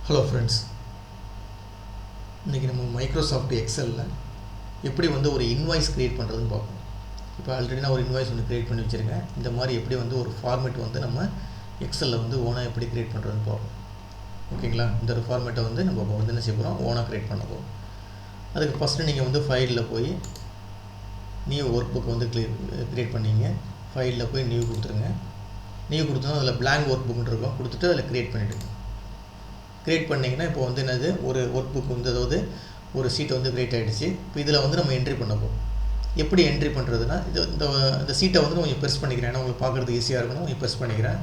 Hello friends, இன்றைக்கி நம்ம Microsoft எக்ஸலில் எப்படி ஒரு இன்வாய்ஸ் க்ரியேட் பண்ணுறதுன்னு பார்ப்போம். இப்போ ஆல்ரெடி நான் ஒரு இன்வாய்ஸ் க்ரியேட் பண்ணி வச்சுருக்கேன். இந்த மாதிரி எப்படி ஒரு ஃபார்மேட் நம்ம எக்ஸலில் ஓனாக எப்படி க்ரியேட் பண்ணுறதுன்னு பார்ப்போம். ஓகேங்களா? இந்த ஒரு ஃபார்மேட்டை நம்ம என்ன செய்ய போகிறோம், ஓனாக க்ரியேட் பண்ண போகிறோம். அதுக்கு ஃபஸ்ட்டு நீங்கள் ஃபைலில் போய் நியூ ஒர்க் புக் க்ரியேட் பண்ணிங்க. ஃபைலில் போய் நியூ கொடுத்துருங்க. நியூ கொடுத்தோன்னா அதில் பிளாங்க் ஒர்க் புக்குன்னு இருக்கும், கொடுத்துட்டு அதில் க்ரியேட் பண்ணிவிடுங்க. க்ரியேட் பண்ணிங்கன்னா இப்போ என்னது ஒரு ஒர்க் புக் அதாவது ஒரு சீட்டை க்ரியேட் ஆகிடுச்சு. இப்போ இதில் நம்ம என்ட்ரி பண்ண போகிறோம். எப்படி என்ட்ரி பண்ணுறதுன்னா இந்த சீட்டை கொஞ்சம் ப்ரெஸ் பண்ணிக்கிறேன். ஏன்னா உங்களுக்கு பார்க்குறதுக்கு ஈஸியாக இருக்கணும். கொஞ்சம் ப்ரெஸ் பண்ணிக்கிறேன்.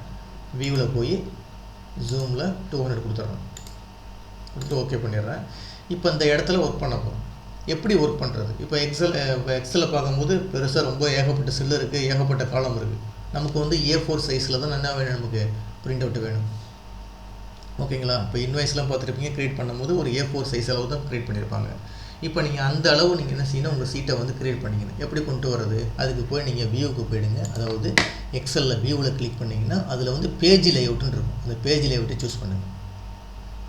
வியூவில் போய் ஜூமில் 200 கொடுத்துட்றேன். கொடுத்துட்டு ஓகே பண்ணிடுறேன். இப்போ இந்த இடத்துல ஒர்க் பண்ண போகிறோம். எப்படி ஒர்க் பண்ணுறது? இப்போ எக்ஸலில் பார்க்கும்போது பெருசாக ரொம்ப ஏகப்பட்ட செல்லு இருக்குது, ஏகப்பட்ட காலம் இருக்குது. நமக்கு A4 சைஸில் தான் என்ன வேணும், நமக்கு பிரிண்ட் அவுட் வேணும். ஓகேங்களா? இப்போ இன்வாய்ஸ்லாம் பார்த்துருப்பீங்க, க்ரியேட் பண்ணும்போது ஒரு A4 சைஸ் அளவு தான் க்ரியேட் பண்ணியிருப்பாங்க. இப்போ நீங்கள் அந்த அளவு நீங்கள் என்ன செய்யணும், உங்கள் சீட்டை க்ரியேட் பண்ணிக்கணும். எப்படி கொண்டு வரது? அதுக்கு போய் நீங்கள் வியூவுக்கு போயிடுங்க. அதாவது எக்ஸலில் வியூவில் கிளிக் பண்ணிங்கன்னா அதில் பேஜ் லேஅவுட்டுன்னு இருக்கும். அந்த பேஜ் லேஅவுட்டை சூஸ் பண்ணுங்கள்.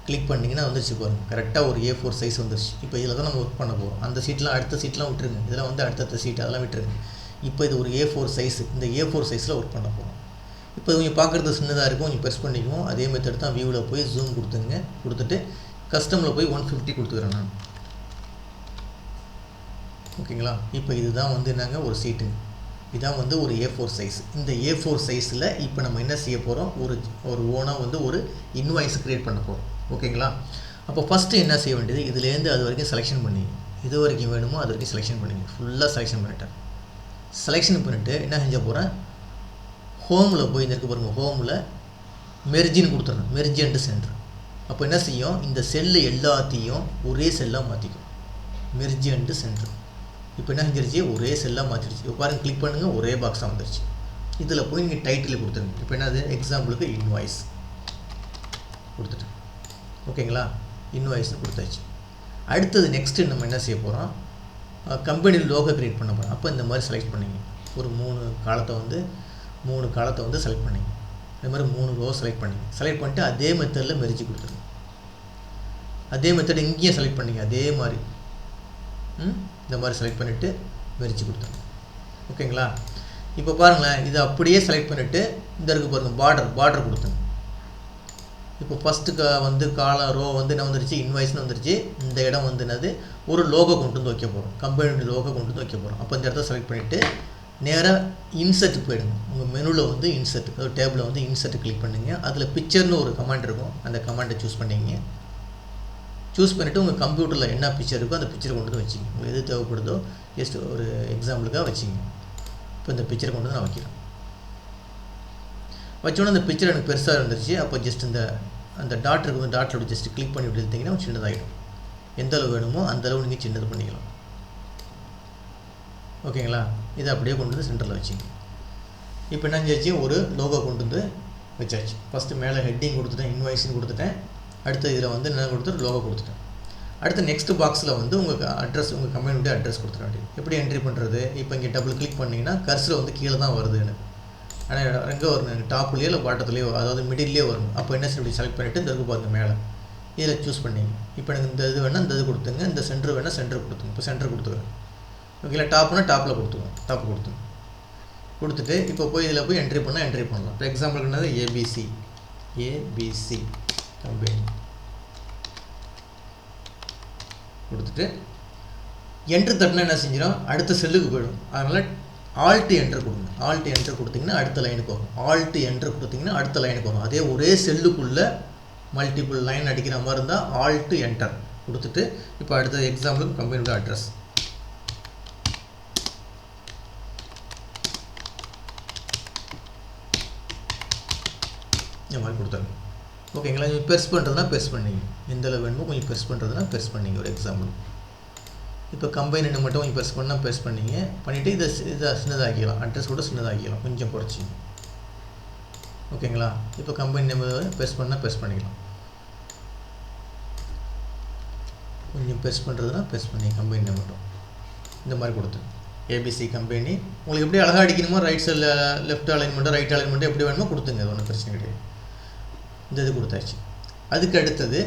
கிளிக் பண்ணிங்கன்னா வந்துருச்சு பாருங்கள். கரெக்டாக ஒரு A4 சைஸ் வந்துருச்சு. இப்போ இதில் தான் நம்ம ஒர்க் பண்ண போகிறோம். அந்த சீட்லாம் அடுத்த சீட்லாம் விட்டுருங்க. இதெல்லாம் அடுத்தடுத்த சீட் அதெல்லாம் விட்டுருங்க. இப்போ இது ஒரு A4 சைஸ். இந்த A4 சைஸில் ஒர்க் பண்ண போகிறோம். இப்போ கொஞ்சம் பார்க்குறது சின்னதாக இருக்கும், கொஞ்சம் ப்ரெஸ் பண்ணிக்குவோம். அதே மெத்தட் தான் வியூவில் போய் ஜூம் கொடுத்துங்க. கொடுத்துட்டு கஸ்டமில் போய் 150 கொடுத்துக்கிறேன் நான். ஓகேங்களா? இப்போ இதுதான் என்னங்க ஒரு சீட்டுங்க. இதான் ஒரு A4 சைஸ். இந்த A4 சைஸில் இப்போ நம்ம என்ன செய்ய போகிறோம், ஒரு ஓனாக ஒரு இன்வாய்ஸ் க்ரியேட் பண்ண போகிறோம். ஓகேங்களா? அப்போ ஃபஸ்ட்டு என்ன செய்ய வேண்டியது, இதுலேருந்து அது வரைக்கும் செலெக்ஷன் பண்ணி இது வரைக்கும் வேணுமோ அது வரைக்கும் செலெக்ஷன் பண்ணிங்க. ஃபுல்லாக செலெக்ஷன் பண்ணிட்டேன். செலெக்ஷன் பண்ணிவிட்டு என்ன செஞ்ச போகிறேன், ஹோமில் போய் இந்த இருக்க பாருங்கள், ஹோமில் மெர்ஜின்னு கொடுத்துட்றேன். Merge and centre. அப்போ என்ன செய்யும், இந்த செல்லு எல்லாத்தையும் ஒரே செல்லாக மாற்றிக்கும். Merge and centre. இப்போ என்ன செஞ்சிருச்சு, ஒரே செல்லாக மாற்றிடுச்சு. இப்போ பாருங்கள், கிளிக் பண்ணுங்கள், ஒரே பாக்ஸாக வந்துருச்சு. இதில் போய் நீங்கள் டைட்டில் கொடுத்துருங்க. இப்போ என்னது, எக்ஸாம்பிளுக்கு இன்வாய்ஸ் கொடுத்துட்டேன். ஓகேங்களா? இன்வாய்ஸ்னு கொடுத்தாச்சு. அடுத்தது நெக்ஸ்ட்டு நம்ம என்ன செய்ய போகிறோம், கம்பெனியில் லோகோ க்ரியேட் பண்ண போகிறோம். அப்போ இந்த மாதிரி செலக்ட் பண்ணிங்க. ஒரு 3 காலத்தை செலக்ட் பண்ணிங்க. அதே மாதிரி 3 ரோ செலக்ட் பண்ணிங்க. செலக்ட் பண்ணிட்டு அதே மெத்தடில் மெர்ஜ் கொடுத்துருங்க. அதே மெத்தட் இங்கேயும் செலக்ட் பண்ணிங்க. அதே மாதிரி இந்த மாதிரி செலக்ட் பண்ணிவிட்டு மெர்ஜ் கொடுத்துருங்க. ஓகேங்களா? இப்போ பாருங்களேன், இதை அப்படியே செலக்ட் பண்ணிவிட்டு இந்த இருக்கு பாருங்கள், பார்டர் கொடுத்துங்க. இப்போ ஃபஸ்ட்டு காலம் ரோ என்ன வந்துருச்சு, இன்வாய்ஸ்னு வந்துருச்சு. இந்த இடம் என்னது, ஒரு லோகோ கொண்டு வைக்க போகிறோம். கம்பெனி லோகோ கொண்டு வைக்க போகிறோம். அப்போ இந்த இடத்த செலக்ட் பண்ணிவிட்டு நேராக இன்சர்ட்டுக்கு போயிடுங்க. உங்கள் மெனுவில் இன்சர்ட், டேபிளில் இன்சர்ட் கிளிக் பண்ணுங்க. அதில் பிக்சர்னு ஒரு கமாண்ட் இருக்கும். அந்த கமாண்டை சூஸ் பண்ணிங்க. சூஸ் பண்ணிவிட்டு உங்கள் கம்ப்யூட்டரில் என்ன பிக்சர் இருக்கோ அந்த பிக்சரை கொண்டு வச்சிங்க. உங்களுக்கு எது தேவைப்படுதோ ஜஸ்ட் ஒரு எக்ஸாம்பிளுக்காக வச்சிங்க. இப்போ இந்த பிக்சரை கொண்டு நான் வைக்கிறேன். வச்சோன்னே அந்த பிக்சர் எனக்கு பெருசாக இருந்துருச்சு. அப்போ ஜஸ்ட் அந்த டாட் இருக்கும், டாட்டில் ஜஸ்ட் கிளிக் பண்ணி விட்டு எடுத்திங்கன்னா சின்னதாகிடும். எந்த அளவு வேணுமோ அந்த அளவு நீங்கள் சின்னது பண்ணிக்கலாம். ஓகேங்களா? இதை அப்படியே கொண்டு சென்டரில் வச்சிங்க. இப்போ என்ன செஞ்சாச்சு, ஒரு லோகோ கொண்டு வச்சாச்சு. ஃபஸ்ட்டு மேலே ஹெட்டிங் கொடுத்துட்டேன், இன்வாய்ஸ்னு கொடுத்துட்டேன். அடுத்து இதில் என்ன கொடுத்துட்டு லோகோ கொடுத்துட்டேன். அடுத்து நெக்ஸ்ட் பாக்ஸில் உங்களுக்கு அட்ரஸ், உங்கள் கம்பெனியுடைய அட்ரஸ் கொடுத்துட வேண்டியது. எப்படி என்ட்ரி பண்ணுறது, இப்போ இங்கே டபுள் கிளிக் பண்ணிங்கன்னா கர்சர் கீழே தான் வருது எனக்கு. ஆனால் எங்கே வரும், எனக்கு டாப்லேயோ இல்லை பாட்டத்துலேயோ, அதாவது மிடில்லையே வரும். அப்போ என்ன இப்படி செலக்ட் பண்ணிவிட்டு இந்த இருக்கு பாருங்க மேலே இதில் சூஸ் பண்ணிங்க. இப்போ எனக்கு இந்த இது வேணால் இந்த இது கொடுத்துங்க, இந்த சென்டர் வேணால் சென்டர் கொடுத்துங்க. இப்போ சென்டர் கொடுத்துக்கிறேன். ஓகேங்களா? டாப்னா டாப்பில் கொடுத்துருவோம். டாப் கொடுத்துட்டு இப்போ போய் இதில் போய் என்ட்ரி பண்ணலாம். இப்போ எக்ஸாம்பிளுக்கு என்னது, ஏபிசி கம்பெனி கொடுத்துட்டு என்ட்ரு தட்டினா என்ன செஞ்சிடும், அடுத்த செல்லுக்கு போயிடும். அதனால் ஆல்ட் என்ட்ரு கொடுங்க. ஆல்ட் என்ட்ரு கொடுத்திங்கன்னா அடுத்த லைனுக்கு வரும். ஆல்ட் என்ட்ரு கொடுத்திங்கன்னா அடுத்த லைனுக்கு வரும். அதே ஒரே செல்லுக்குள்ளே மல்டிபிள் லைன் அடிக்கிற மாதிரி இருந்தால் ஆல்ட் என்டர் கொடுத்துட்டு இப்போ அடுத்த எக்ஸாம்பிளுக்கு கம்பெனியோட அட்ரஸ் இந்த மாதிரி கொடுத்தாங்க. ஓகேங்களா? நீங்கள் பெருசு பண்ணுறதுனா பெருசு பண்ணிங்க. எந்த அளவு வேணுமோ கொஞ்சம் பெருசு பண்ணுறதுனா பெருசு பண்ணிங்க. ஒரு எக்ஸாம்பிள் இப்போ கம்பைன் மட்டும் கொஞ்சம் பெருசு பண்ணால் பெருசு பண்ணிங்க. பண்ணிவிட்டு இதை சின்னதாக்கிக்கலாம். அட்ரஸ் கூட சின்னதாக்கிக்கலாம், கொஞ்சம் குறைச்சிங்க. ஓகேங்களா? இப்போ கம்பெனி நேம் பெருசு பண்ணால் பெருசு பண்ணிக்கலாம். கொஞ்சம் பெருசு பண்ணுறதுனா பெருசு பண்ணிங்க. கம்பெனி நேம் மட்டும் இந்த மாதிரி கொடுத்து ஏபிசி கம்பெனி உங்களுக்கு எப்படி அழகாக அடிக்கணுமோ, ரைட் சைடில் லெஃப்ட் அலைன்மெண்ட்டோ ரைட் அலைன்மெண்ட்டோ எப்படி வேணுமோ கொடுத்துங்க. அது ஒன்றும் பிரச்சனை கிடையாது. இந்த இது கொடுத்தாச்சு. அதுக்கு அடுத்தது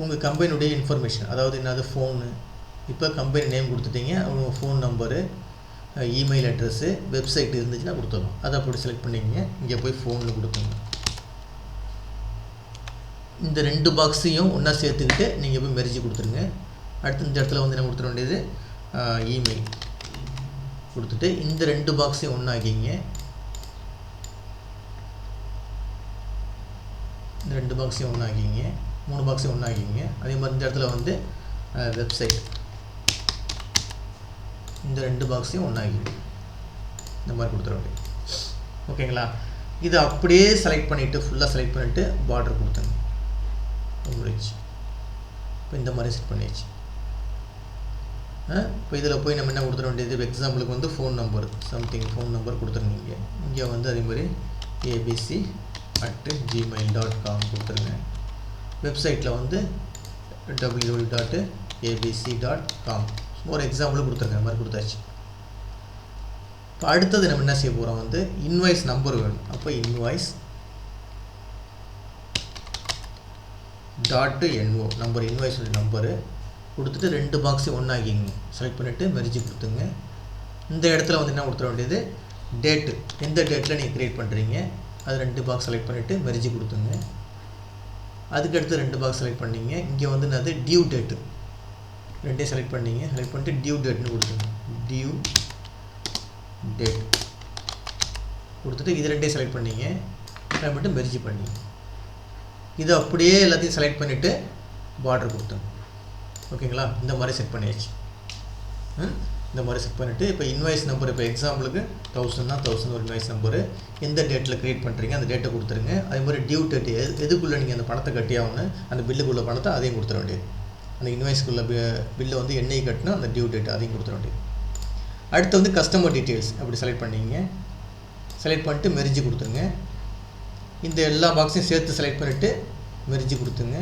உங்கள் கம்பெனியுடைய இன்ஃபர்மேஷன், அதாவது என்னது ஃபோனு. இப்போ கம்பெனி நேம் கொடுத்துட்டீங்க, அவங்க phone number, email address, website இருந்துச்சுன்னா கொடுத்துடணும். அதை அப்படி செலக்ட் பண்ணிக்கங்க. இங்கே போய் ஃபோனில் கொடுத்துங்க. இந்த 2 பாக்ஸையும் ஒன்றா சேர்த்துக்கிட்டு நீங்கள் போய் மெர்ஜ் கொடுத்துருங்க. அடுத்து இந்த இடத்துல வந்து என்ன கொடுத்துட வேண்டியது, இமெயில் கொடுத்துட்டு இந்த 2 பாக்ஸையும் ஒன்றாக்கிங்க. இந்த 2 பாக்ஸையும் ஒன்றாக்கிங்க, 3 பாக்ஸையும் ஒன்றாக்கிங்க. அதே மாதிரி இந்த இடத்துல வந்து வெப்சைட், இந்த 2 பாக்ஸையும் ஒன்றாக்கிங்க. இந்த மாதிரி கொடுத்துட வேண்டியது. ஓகேங்களா? இதை அப்படியே செலக்ட் பண்ணிவிட்டு ஃபுல்லாக செலக்ட் பண்ணிவிட்டு பார்டர் கொடுத்துங்க. முடிச்சு. இப்போ இந்த மாதிரி செட் பண்ணிடுச்சு. இப்போ இதில் போய் நம்ம என்ன கொடுத்துட வேண்டியது, எக்ஸாம்பிளுக்கு வந்து phone number something phone number கொடுத்துருங்க. இங்கே வந்து அதே மாதிரி abc@gmail.com கொடுத்துருங்க. வெப்சைட்டில் வந்து www.abc.com ஒரு எக்ஸாம்பிள் கொடுத்துருங்க. மாதிரி கொடுத்தாச்சு. இப்போ அடுத்தது நம்ம என்ன செய்ய போகிறோம் வந்து இன்வாய்ஸ் நம்பர் வேணும். அப்போ invoice .no number, invoice number கொடுத்துட்டு 2 பாக்ஸையும் ஒன்றாக்கிங்க. செலக்ட் பண்ணிவிட்டு மெர்ஜ் கொடுத்துங்க. இந்த இடத்துல வந்து என்ன கொடுத்துட வேண்டியது, டேட்டு, எந்த டேட்டில் நீங்கள் க்ரியேட் பண்ணுறீங்க அது 2 பாக்ஸ் செலக்ட் பண்ணிவிட்டு மெர்ஜ் கொடுத்துங்க. அதுக்கடுத்து 2 பாக்ஸ் செலக்ட் பண்ணிங்க. இங்கே வந்து என்னது டியூ டேட்டு, 2 செலக்ட் பண்ணிங்க. செலக்ட் பண்ணிட்டு டியூ டேட்னு கொடுத்துங்க. டியூ டேட் கொடுத்துட்டு இது 2 செலக்ட் பண்ணிங்க. செலக்ட் பண்ணிட்டு மெர்ஜ் பண்ணிங்க. இது அப்படியே எல்லாத்தையும் செலக்ட் பண்ணிவிட்டு பார்டர் கொடுத்துங்க. ஓகேங்களா? இந்த மாதிரி செட் பண்ணியாச்சு. இந்த மாதிரி செட் பண்ணிவிட்டு இப்போ இன்வாய்ஸ் நம்பர், இப்போ எக்ஸாம்பிளுக்கு 1000னா 1000 ஒரு இன்வாய்ஸ் நம்பரு, எந்த டேட்டில் க்ரியேட் பண்ணுறீங்க அந்த டேட்டை கொடுத்துருங்க. அதே மாதிரி டியூ டேட்டு எதுக்குள்ளே நீங்கள் அந்த பணத்தை கட்டியாகணும், அந்த பில்லுக்குள்ளே பணத்தை அதையும் கொடுத்துட வேண்டியது. அந்த இன்வாய்ஸ்க்குள்ளே பில்லை வந்து என்னைக்கு கட்டணும் அந்த டியூ டேட் அதையும் கொடுத்துட வேண்டியது. அடுத்து வந்து கஸ்டமர் டீட்டெயில்ஸ் அப்படி செலக்ட் பண்ணிங்க. செலக்ட் பண்ணிட்டு மெர்ஜ் கொடுத்துருங்க. இந்த எல்லா பாக்ஸையும் சேர்த்து செலக்ட் பண்ணிவிட்டு மெர்ஜ் கொடுத்துங்க.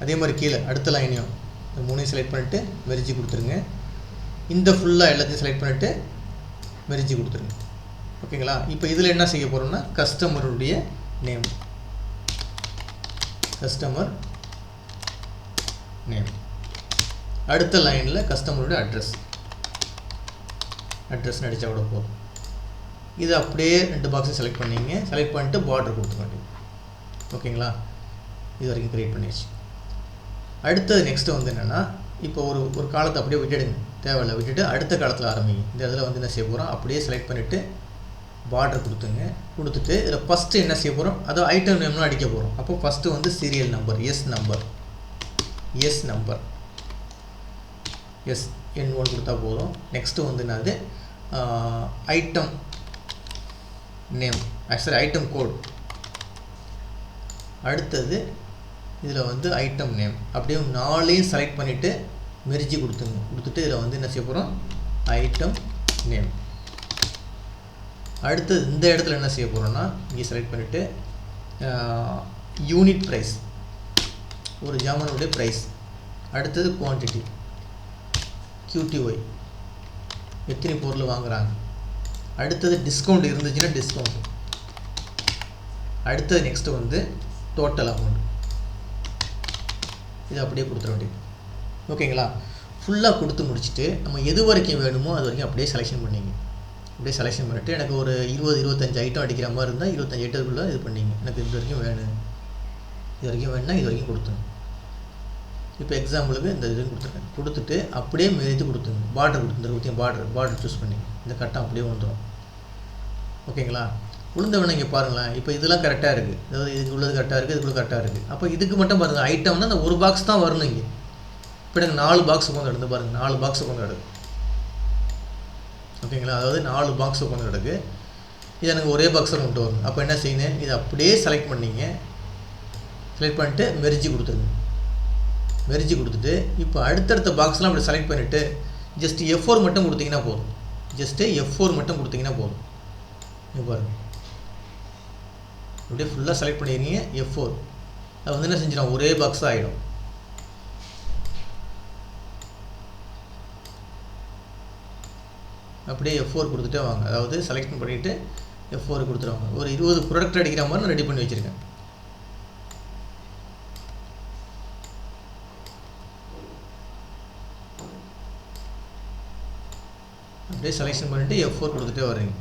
அதே மாதிரி கீழே அடுத்த லைனையும் இந்த 3ஐயும் செலக்ட் பண்ணிவிட்டு மெர்ஜ் கொடுத்துருங்க. இந்த ஃபுல்லாக எல்லாத்தையும் செலக்ட் பண்ணிவிட்டு மெர்ஜ் கொடுத்துருங்க. ஓகேங்களா? இப்போ இதில் என்ன செய்ய போகிறோம்னா கஸ்டமருடைய நேம், கஸ்டமர் நேம். அடுத்த லைனில் கஸ்டமருடைய அட்ரஸ் அடித்தா கூட போதும். இது அப்படியே 2 பாக்ஸையும் செலக்ட் பண்ணிங்க. செலக்ட் பண்ணிட்டு பார்டர் கொடுத்துக்க வேண்டியது. ஓகேங்களா? இது வரைக்கும் க்ரியேட் பண்ணிடுச்சு. அடுத்தது நெக்ஸ்ட்டு வந்து என்னென்னா, இப்போ ஒரு காலத்தை அப்படியே விட்டுடுங்க, தேவையில்லை, விட்டுட்டு அடுத்த காலத்தில் ஆரம்பிங்க. இந்த இதில் வந்து என்ன செய்ய போகிறோம், அப்படியே செலக்ட் பண்ணிவிட்டு பார்டர் கொடுத்துங்க. கொடுத்துட்டு இதில் ஃபஸ்ட்டு என்ன செய்ய போகிறோம், அதாவது ஐட்டம் நேம்லாம் அடிக்க போகிறோம். அப்போ ஃபஸ்ட்டு வந்து சீரியல் நம்பர், எஸ் N1 கொடுத்தா போதும். நெக்ஸ்ட்டு வந்து என்னது item name, actually item code. அடுத்தது இதில் வந்து ஐட்டம் நேம் அப்படியே 4ஐயும் செலக்ட் பண்ணிவிட்டு மெர்ஜ் கொடுத்துங்க. கொடுத்துட்டு இதில் வந்து என்ன செய்ய போகிறோம், ஐட்டம் நேம். அடுத்தது இந்த இடத்துல என்ன செய்ய போகிறோன்னா, இங்கே செலக்ட் பண்ணிவிட்டு யூனிட் ப்ரைஸ், ஒரு ஜாமானுடைய ப்ரைஸ். அடுத்தது குவான்டிட்டி, QTY, எத்தனை பொருள் வாங்குகிறாங்க. அடுத்தது டிஸ்கவுண்ட் இருந்துச்சுன்னா டிஸ்கவுண்ட். அடுத்தது நெக்ஸ்ட்டு வந்து டோட்டல் அமௌண்ட். இது அப்படியே கொடுத்துட வேண்டியது. ஓகேங்களா? ஃபுல்லாக கொடுத்து முடிச்சுட்டு நம்ம எது வரைக்கும் வேணுமோ அது வரைக்கும் அப்படியே செலெக்ஷன் பண்ணிங்க. அப்படியே செலெக்ஷன் பண்ணிவிட்டு எனக்கு ஒரு 20-25 ஐட்டம் அடிக்கிற மாதிரி இருந்தால் 25 ஐட்டத்துக்குள்ளே இது பண்ணிங்க. எனக்கு இது வரைக்கும் வேணும், இது வரைக்கும் வேணுன்னா இது வரைக்கும் கொடுத்துங்க. இப்போ எக்ஸாம்பிளுக்கு இந்த இது கொடுத்துருக்கேன். கொடுத்துட்டு அப்படியே மெர்ஜ் கொடுத்துங்க. பார்டர் கொடுத்துருக்கேன். பார்டர் சூஸ் பண்ணி இந்த கட்டம் அப்படியே வந்துடும். ஓகேங்களா? உளுந்தவனை இங்கே பாருங்களேன். இப்போ இதெல்லாம் கரெக்டாக இருக்குது, அதாவது இதுக்கு உள்ளது கரெக்டாக இருக்குது, இதுக்குள்ள கரெக்டாக இருக்குது. அப்போ இதுக்கு மட்டும் பாருங்கள், ஐட்டம்னா அந்த ஒரு பாக்ஸ் தான் வரணும். இங்கே இப்போ எனக்கு 4 பாக்ஸ் கொண்டு எடுத்து பாருங்கள், 4 பாக்ஸ் கொண்டு எடுக்கு. ஓகேங்களா? அதாவது 4 பாக்ஸ் கொண்டு எடுக்கு. இது எனக்கு ஒரே பாக்ஸில் கொண்டு வரணும். அப்போ என்ன செய்யணும், இதை அப்படியே செலக்ட் பண்ணிங்க. செலக்ட் பண்ணிட்டு மெர்ஜ் கொடுத்துருங்க. மெர்ஜ் கொடுத்துட்டு இப்போ அடுத்தடுத்த பாக்ஸ்லாம் அப்படி செலக்ட் பண்ணிவிட்டு ஜஸ்ட் F4 மட்டும் கொடுத்தீங்கன்னா போதும். F4 மட்டும் கொடுத்தீங்கன்னா போதும். இங்கே பாருங்கள், அப்படியே ஃபுல்லாக செலக்ட் பண்ணிடுறீங்க. F4 அது வந்து என்ன செஞ்சிடும், ஒரே பாக்ஸாக ஆகிடும். அப்படியே F4 கொடுத்துட்டே வாங்க. அதாவது செலக்ட் பண்ணிவிட்டு F4 கொடுத்துருவாங்க. ஒரு 20 ப்ராடக்ட் அடிக்கிற மாதிரி நான் ரெடி பண்ணி வச்சுருக்கேன். அப்படியே செலெக்ஷன் பண்ணிவிட்டு F4 கொடுத்துட்டே வர்றீங்க.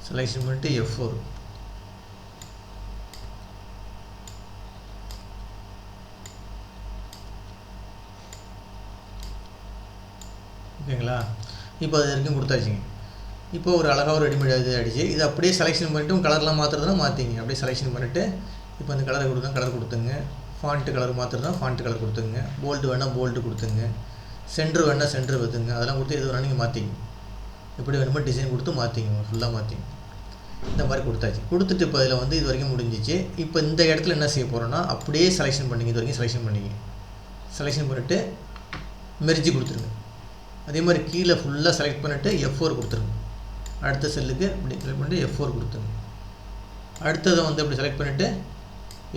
செலெக்ஷன் பண்ணிட்டு F4. ஓகேங்களா? இப்போ அது வரைக்கும் கொடுத்தாச்சுங்க. இப்போ ஒரு அழகாக ஒரு ரெடிமேட் இது ஆகிடுச்சு. இது அப்படியே செலெக்ஷன் பண்ணிவிட்டு கலர்லாம் மாற்றுறதுனா மாற்றிங்க. அப்படியே செலெக்ஷன் பண்ணிவிட்டு இப்போ அந்த கலரை கொடுத்தா கலர் கொடுத்துங்க. ஃபாண்ட்டு கலர் மாற்றுறதுனா ஃபாண்ட்டு கலர் கொடுத்துங்க. போல்டு வேணால் போல்டு கொடுத்துங்க. சென்ட்ரு வேணால் சென்ட்ரு வைத்துங்க. அதெல்லாம் கொடுத்து எது வேணால் நீங்கள் மாற்றிங்க. எப்படி வேணுமோ டிசைன் கொடுத்து மாற்றிங்க, ஃபுல்லாக மாற்றிங்க. இந்த மாதிரி கொடுத்தாச்சு. கொடுத்துட்டு இப்போ இதில் வந்து இது வரைக்கும் முடிஞ்சிச்சு. இப்போ இந்த இடத்துல என்ன செய்ய போகிறோன்னா அப்படியே செலெக்ஷன் பண்ணிங்க. இது வரைக்கும் செலெக்ஷன் பண்ணிங்க. செலெக்ஷன் பண்ணிவிட்டு மெர்ஜி கொடுத்துருங்க. அதே மாதிரி கீழே ஃபுல்லாக செலக்ட் பண்ணிவிட்டு F4 கொடுத்துருங்க. அடுத்த செல்லுக்கு இப்படி செலக்ட் பண்ணிட்டு F4 கொடுத்துருங்க. அடுத்ததை வந்து அப்படி செலக்ட் பண்ணிவிட்டு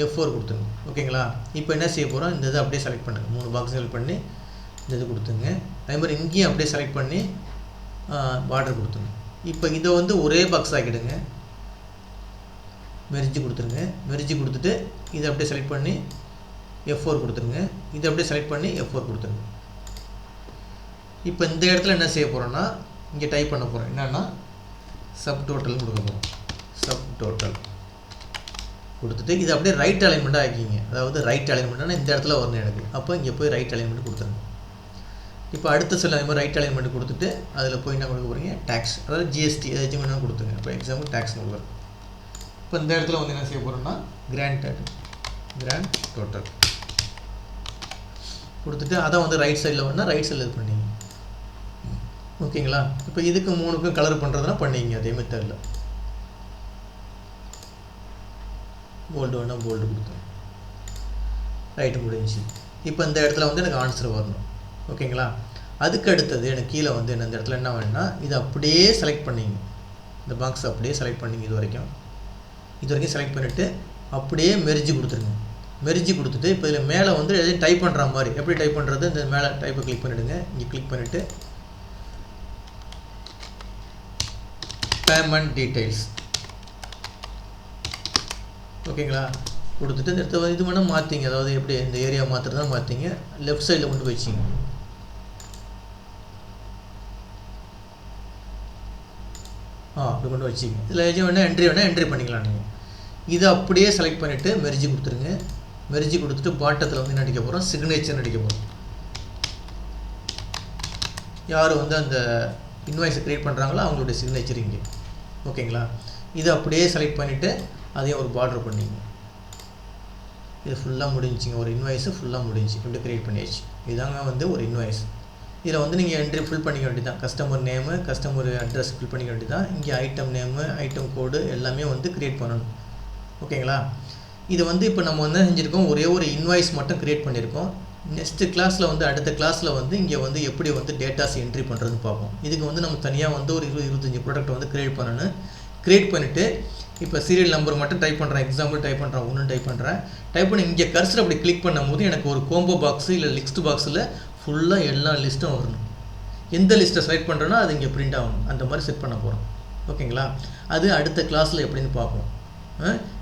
F4 கொடுத்துருங்க. ஓகேங்களா? இப்போ என்ன செய்ய போகிறோம், இந்த இதை அப்படியே செலக்ட் பண்ணுங்கள். 3 பாக்ஸ் செலக்ட் பண்ணி இந்த இது கொடுத்துங்க. அதே மாதிரி இங்கேயும் அப்படியே செலக்ட் பண்ணி பார்டர் கொடுத்துருங்க. இப்போ இதை வந்து ஒரே பாக்ஸ் ஆக்கிடுங்க. மெர்ஜி கொடுத்துருங்க. மெர்ஜி கொடுத்துட்டு இதை அப்படியே செலக்ட் பண்ணி F4 கொடுத்துருங்க. இதை அப்படியே செலக்ட் பண்ணி F4 கொடுத்துருங்க. இப்போ இந்த இடத்துல என்ன செய்ய போகிறோன்னா இங்கே டைப் பண்ண போகிறோம். என்னென்னா சப் டோட்டல் கொடுக்க போகிறோம். சப் டோட்டல் கொடுத்துட்டு இதை அப்படியே ரைட் அலைன்மெண்ட்டாக ஆக்கிங்க. அதாவது ரைட் அலைன்மெண்ட்னா இந்த இடத்துல வரணும் எனக்கு. அப்போ இங்கே போய் ரைட் அலைன்மெண்ட் கொடுத்துருங்க. இப்போ அடுத்த செல் அதே மாதிரி ரைட் அலைன்மெண்ட் கொடுத்துட்டு அதில் போய் என்ன கொடுக்க போகிறீங்க, டேக்ஸ், அதாவது ஜிஎஸ்டி ஏதாச்சும் வேணால் கொடுத்துங்க. இப்போ எக்ஸாம்பிள் டேக்ஸ் கொடுக்குறோம். இப்போ இந்த இடத்துல வந்து என்ன செய்ய போகிறோம்னா கிராண்ட் டோட்டல் கொடுத்துட்டு அதை வந்து ரைட் சைடில் வேணால் ரைட் சைடில் இது பண்ணிங்க. ஓகேங்களா? இப்போ இதுக்கு 3க்கும் கலர் பண்ணுறதுனா பண்ணிங்க அதே மெத்தடில். போல்டு வேணால் போல்டு கொடுத்தோம். ரைட்டு முடிஞ்சு. இப்போ இந்த இடத்துல வந்து எனக்கு ஆன்சர் வரணும். ஓகேங்களா? அதுக்கு அடுத்தது எனக்கு கீழே வந்து என்ன இந்த இடத்துல என்ன வேணும்னா இதை அப்படியே செலக்ட் பண்ணிங்க. இந்த பாக்ஸ் அப்படியே செலக்ட் பண்ணிங்க. இது வரைக்கும் செலக்ட் பண்ணிவிட்டு அப்படியே மெர்ஜி கொடுத்துருங்க. மெர்ஜி கொடுத்துட்டு இப்போ இதில் மேலே வந்து எதையும் டைப் பண்ணுற மாதிரி எப்படி டைப் பண்ணுறது, இந்த மேலே டைப்பை கிளிக் பண்ணிவிடுங்க. இங்கே கிளிக் பண்ணிவிட்டு பேமெண்ட் டீட்டெயில்ஸ். ஓகேங்களா? கொடுத்துட்டு இந்த இடத்த இது வேணால் மாற்றிங்க. அதாவது எப்படி இந்த ஏரியா மாற்றுறதா மாற்றிங்க. லெஃப்ட் சைடில் கொண்டு வச்சிங்க. அப்படி கொண்டு வச்சிங்க. இதில் ஏஜென்ட் வேணால் என்ட்ரி பண்ணிக்கலாம் நீங்கள். இதை அப்படியே செலக்ட் பண்ணிவிட்டு மெர்ஜி கொடுத்துருங்க. மெர்ஜி கொடுத்துட்டு பாட்டத்தில் வந்து என்ன அடிக்க போகிறோம், சிக்னேச்சர் அடிக்க போகிறோம். யார் வந்து அந்த இன்வாய்ஸை க்ரியேட் பண்ணுறாங்களோ அவங்களுடைய சிக்னேச்சர் இங்கே. ஓகேங்களா? இதை அப்படியே செலக்ட் பண்ணிவிட்டு அதையும் ஒரு பார்டர் பண்ணிங்க. இது ஃபுல்லாக முடிஞ்சிங்க. ஒரு இன்வாய்ஸு ஃபுல்லாக முடிஞ்சு இப்படி க்ரியேட் பண்ணியாச்சு. இதாங்க வந்து ஒரு இன்வாய்ஸ். இதில் வந்து நீங்கள் என்ட்ரி ஃபில் பண்ணிக்க வேண்டியதான். Customer name, customer address fill பண்ணிக்க வேண்டியதான். இங்கே ஐட்டம் நேமு, ஐட்டம் கோடு எல்லாமே வந்து க்ரியேட் பண்ணணும். ஓகேங்களா? இது வந்து இப்போ நம்ம வந்து செஞ்சுருக்கோம், ஒரே ஒரு இன்வாய்ஸ் மட்டும் க்ரியேட் பண்ணியிருக்கோம். நெக்ஸ்ட்டு கிளாஸில் வந்து அடுத்த கிளாஸில் வந்து இங்கே வந்து எப்படி வந்து டேட்டாஸ் என்ட்ரி பண்ணுறதுன்னு பார்ப்போம். இதுக்கு வந்து நம்ம தனியாக வந்து ஒரு 20-25 ப்ராடக்ட் வந்து க்ரியேட் பண்ணணும். க்ரியேட் பண்ணிவிட்டு இப்போ சீரியல் நம்பர் மட்டும் டைப் பண்ணுறேன். எக்ஸாம்பிள் டைப் பண்ணுறேன், ஒன்று டைப் பண்ணி இங்கே கர்சர் அப்படி கிளிக் பண்ணும்போது எனக்கு ஒரு கோம்போ பாக்ஸு இல்லை லிஸ்ட் பாக்ஸில் ஃபுல்லாக எல்லா லிஸ்ட்டும் வரணும். எந்த லிஸ்ட்டை செலக்ட் பண்ணுறேன்னா அது இங்கே பிரிண்ட் ஆகணும். அந்த மாதிரி செட் பண்ண போகிறோம். ஓகேங்களா? அது அடுத்த கிளாஸில் எப்படின்னு பார்ப்போம்.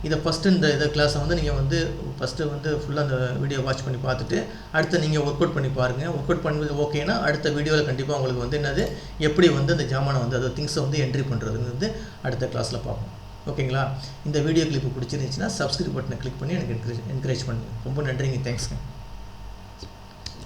இதை ஃபஸ்ட்டு இந்த கிளாஸை வந்து நீங்கள் வந்து ஃபஸ்ட்டு வந்து ஃபுல்லாக அந்த வீடியோ வாட்ச் பண்ணி பார்த்துட்டு அடுத்து நீங்கள் ஒர்க் அவுட் பண்ணி பாருங்கள். ஒர்க் அவுட் பண்ணி ஓகேனா அடுத்த வீடியோவில் கண்டிப்பாக உங்களுக்கு வந்து என்னது எப்படி வந்து அந்த ஜாமானை வந்து அதை திங்ஸை வந்து என்ட்ரி பண்ணுறதுங்கிறது அடுத்த கிளாஸில் பார்ப்போம். ஓகேங்களா? இந்த வீடியோ கிளிப்பு பிடிச்சிருந்துச்சுன்னா சப்ஸ்கிரைப் பட்டனை கிளிக் பண்ணி எனக்கு என்கரேஜ் பண்ணுங்கள். ரொம்ப நன்றிங்க. தேங்க்ஸ்ங்க.